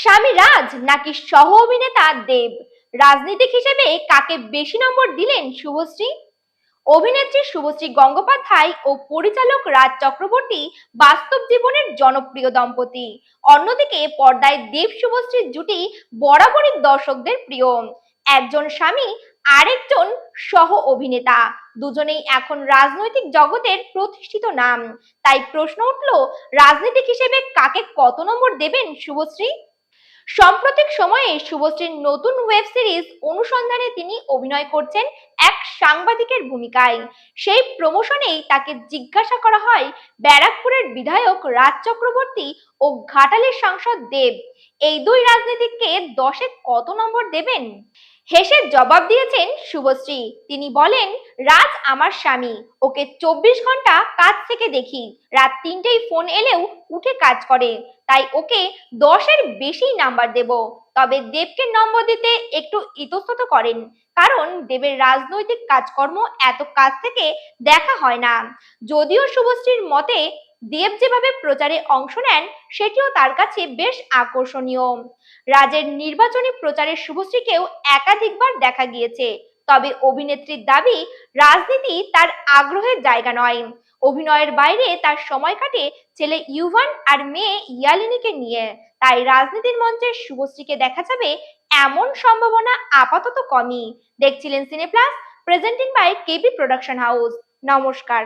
স্বামী রাজ নাকি সহ অভিনেতা দেব, রাজনীতিক হিসেবে কাকে বেশি নম্বর দিলেন শুভশ্রী? অভিনেত্রী শুভশ্রী গঙ্গোপাধ্যায় ও পরিচালক রাজ চক্রবর্তী বাস্তব জীবনের জনপ্রিয় দম্পতি। অন্যদিকে পর্দায় দেব শুভশ্রীর জুটি বরাবরই দর্শকদের প্রিয়। একজন স্বামী, আরেকজন সহ অভিনেতা, দুজনেই এখন রাজনৈতিক জগতের প্রতিষ্ঠিত নাম। তাই প্রশ্ন উঠল, রাজনীতিক হিসেবে কাকে কত নম্বর দেবেন শুভশ্রী? সাম্প্রতিক সময়ে শুভশ্রীর নতুন ওয়েব সিরিজ অনুসন্ধানে তিনি অভিনয় করছেন এক সাংবাদিকের ভূমিকায়। সেই প্রমোশনেই তাকে জিজ্ঞাসা করা হয় ব্যারাকপুরের বিধায়ক রাজ চক্রবর্তী ও ঘাটালের সাংসদ দেব, এই দুই রাজনীতিককে 10-এ কত নম্বর দেবেন? হেসে জবাব দিয়েছেন শুভশ্রী। তিনি বলেন, রাজ আমার স্বামী, ওকে 24 ঘন্টা কাজ থেকে দেখি, রাত 3টেয় ফোন এলেও উঠে কাজ করে, তাই ওকে 10-এর বেশি নাম্বার দেব। তবে দেবকে নম্বর দিতে একটু ইতস্তত করেন, কারণ দেবের রাজনৈতিক কাজকর্ম এত কাছ থেকে দেখা হয় না। যদিও শুভশ্রীর মতে দেব যেভাবে প্রচারে অংশ নেন সেটিও তার কাছে বেশ আকর্ষণীয়। রাজের নির্বাচনী প্রচারে শুভশ্রীকেও একাধিকবার দেখা গিয়েছে, তবে অভিনেত্রীর দাবি রাজনীতি তার আগ্রহের জায়গা নয়। অভিনয়ের বাইরে তার সময় কাটে ছেলে ইউভান আর মেয়ে ইয়ালিনীকে নিয়ে। তাই রাজনীতির মঞ্চে শুভশ্রীকে দেখা যাবে এমন সম্ভাবনা আপাতত কমই। দেখছিলেন cine plus, presenting by KB production house. নমস্কার।